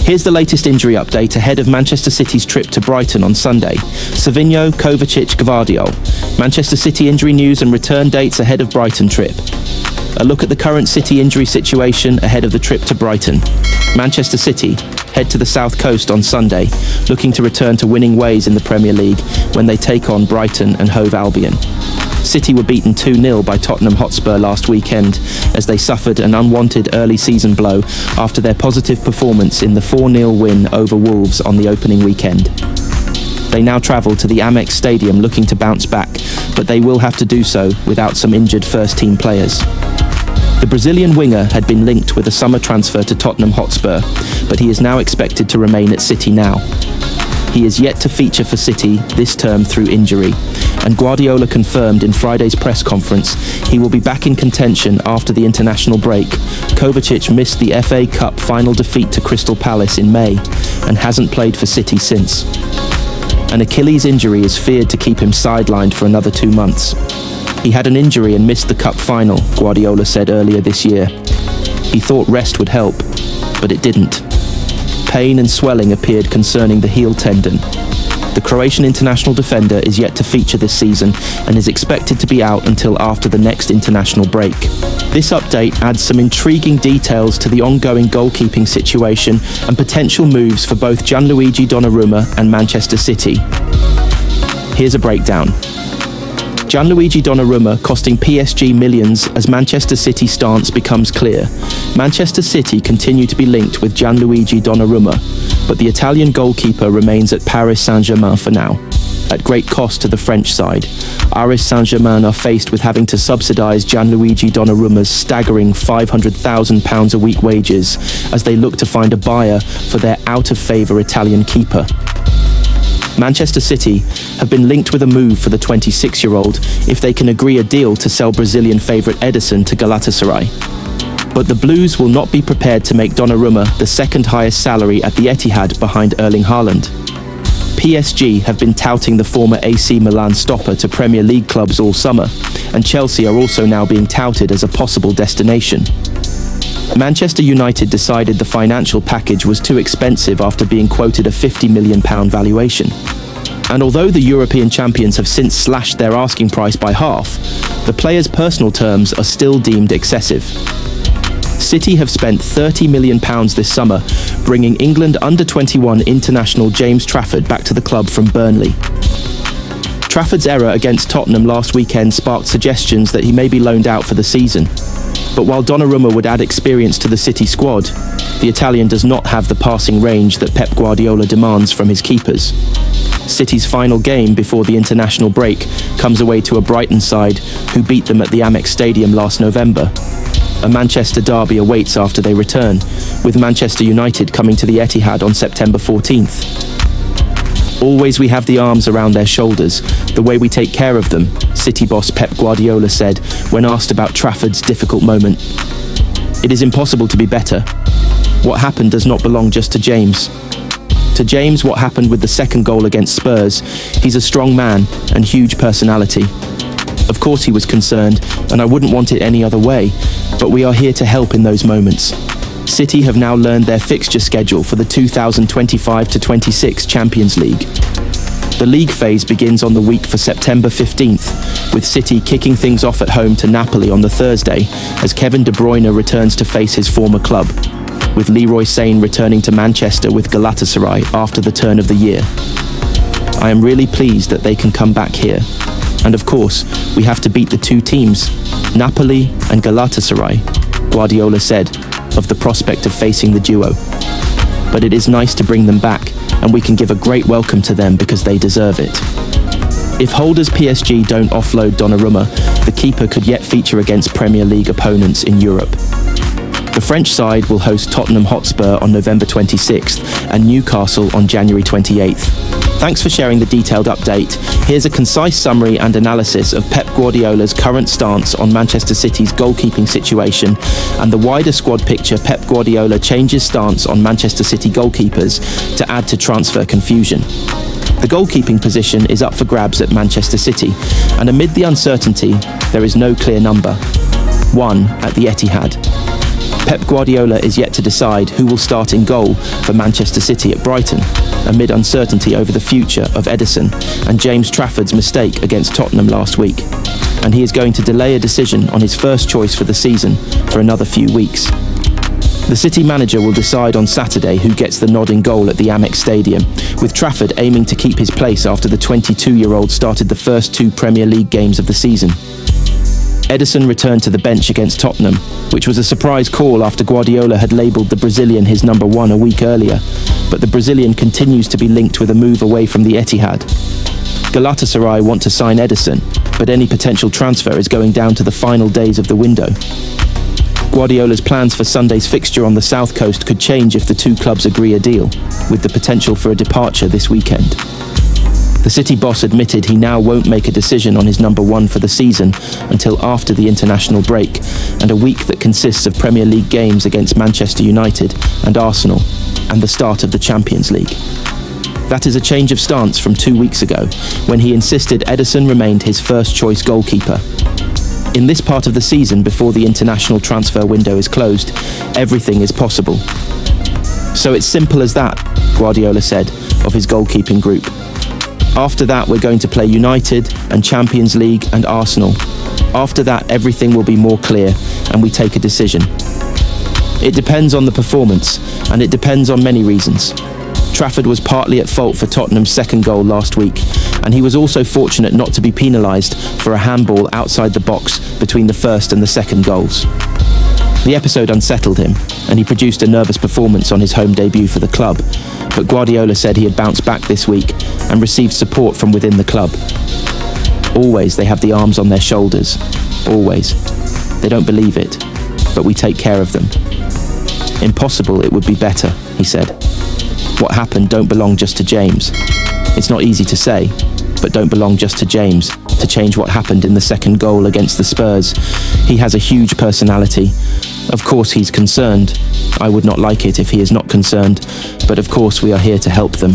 Here's the latest injury update ahead of Manchester City's trip to Brighton on Sunday. Savinho, Kovacic, Gvardiol. Manchester City injury news and return dates ahead of Brighton trip. A look at the current City injury situation ahead of the trip to Brighton. Manchester City head to the south coast on Sunday, looking to return to winning ways in the Premier League when they take on Brighton and Hove Albion. City were beaten 2-0 by Tottenham Hotspur last weekend as they suffered an unwanted early season blow after their positive performance in the 4-0 win over Wolves on the opening weekend. They now travel to the Amex Stadium looking to bounce back, but they will have to do so without some injured first-team players. The Brazilian winger had been linked with a summer transfer to Tottenham Hotspur, but he is now expected to remain at City now. He is yet to feature for City this term through injury, and Guardiola confirmed in Friday's press conference he will be back in contention after the international break. Kovacic missed the FA Cup final defeat to Crystal Palace in May and hasn't played for City since. An Achilles injury is feared to keep him sidelined for another 2 months. He had an injury and missed the cup final, Guardiola said earlier this year. He thought rest would help, but it didn't. Pain and swelling appeared concerning the heel tendon. The Croatian international defender is yet to feature this season and is expected to be out until after the next international break. This update adds some intriguing details to the ongoing goalkeeping situation and potential moves for both Gianluigi Donnarumma and Manchester City. Here's a breakdown. Gianluigi Donnarumma costing PSG millions as Manchester City's stance becomes clear. Manchester City continue to be linked with Gianluigi Donnarumma, but the Italian goalkeeper remains at Paris Saint-Germain for now, at great cost to the French side. Paris Saint-Germain are faced with having to subsidise Gianluigi Donnarumma's staggering £500,000 a week wages as they look to find a buyer for their out-of-favour Italian keeper. Manchester City have been linked with a move for the 26-year-old if they can agree a deal to sell Brazilian favourite Ederson to Galatasaray. But the Blues will not be prepared to make Donnarumma the second highest salary at the Etihad behind Erling Haaland. PSG have been touting the former AC Milan stopper to Premier League clubs all summer, and Chelsea are also now being touted as a possible destination. Manchester United decided the financial package was too expensive after being quoted a £50 million valuation. And although the European champions have since slashed their asking price by half, the players' personal terms are still deemed excessive. City have spent £30 million this summer, bringing England under-21 international James Trafford back to the club from Burnley. Trafford's error against Tottenham last weekend sparked suggestions that he may be loaned out for the season. But while Donnarumma would add experience to the City squad, the Italian does not have the passing range that Pep Guardiola demands from his keepers. City's final game before the international break comes away to a Brighton side who beat them at the Amex Stadium last November. A Manchester derby awaits after they return, with Manchester United coming to the Etihad on September 14th. Always we have the arms around their shoulders, the way we take care of them, City boss Pep Guardiola said when asked about Trafford's difficult moment. It is impossible to be better. What happened does not belong just to James. To James, what happened with the second goal against Spurs, he's a strong man and huge personality. Of course he was concerned, and I wouldn't want it any other way, but we are here to help in those moments. City have now learned their fixture schedule for the 2025-26 Champions League. The league phase begins on the week for September 15th, with City kicking things off at home to Napoli on the Thursday as Kevin De Bruyne returns to face his former club, with Leroy Sane returning to Manchester with Galatasaray after the turn of the year. I am really pleased that they can come back here. And of course, we have to beat the two teams, Napoli and Galatasaray, Guardiola said, of the prospect of facing the duo. But it is nice to bring them back, and we can give a great welcome to them because they deserve it. If holders PSG don't offload Donnarumma, the keeper could yet feature against Premier League opponents in Europe. The French side will host Tottenham Hotspur on November 26th and Newcastle on January 28th. Thanks for sharing the detailed update. Here's a concise summary and analysis of Pep Guardiola's current stance on Manchester City's goalkeeping situation and the wider squad picture Pep Guardiola changes stance on Manchester City goalkeepers to add to transfer confusion. The goalkeeping position is up for grabs at Manchester City, and amid the uncertainty, there is no clear number. One at the Etihad. Pep Guardiola is yet to decide who will start in goal for Manchester City at Brighton, amid uncertainty over the future of Ederson and James Trafford's mistake against Tottenham last week. And he is going to delay a decision on his first choice for the season for another few weeks. The City manager will decide on Saturday who gets the nod in goal at the Amex Stadium, with Trafford aiming to keep his place after the 22-year-old started the first 2 Premier League games of the season. Ederson returned to the bench against Tottenham, which was a surprise call after Guardiola had labelled the Brazilian his number 1 a week earlier, but the Brazilian continues to be linked with a move away from the Etihad. Galatasaray want to sign Ederson, but any potential transfer is going down to the final days of the window. Guardiola's plans for Sunday's fixture on the south coast could change if the 2 clubs agree a deal, with the potential for a departure this weekend. The City boss admitted he now won't make a decision on his number 1 for the season until after the international break and a week that consists of Premier League games against Manchester United and Arsenal and the start of the Champions League. That is a change of stance from 2 weeks ago, when he insisted Ederson remained his first-choice goalkeeper. In this part of the season, before the international transfer window is closed, everything is possible. So it's simple as that, Guardiola said of his goalkeeping group. After that, we're going to play United and Champions League and Arsenal. After that, everything will be more clear and we take a decision. It depends on the performance, and it depends on many reasons. Trafford was partly at fault for Tottenham's second goal last week, and he was also fortunate not to be penalised for a handball outside the box between the first and the second goals. The episode unsettled him, and he produced a nervous performance on his home debut for the club, but Guardiola said he had bounced back this week and received support from within the club. Always they have the arms on their shoulders. Always. They don't believe it, but we take care of them. Impossible it would be better, he said. What happened don't belong just to James. It's not easy to say, but don't belong just to James to change what happened in the second goal against the Spurs. He has a huge personality. Of course he's concerned. I would not like it if he is not concerned, but of course we are here to help them.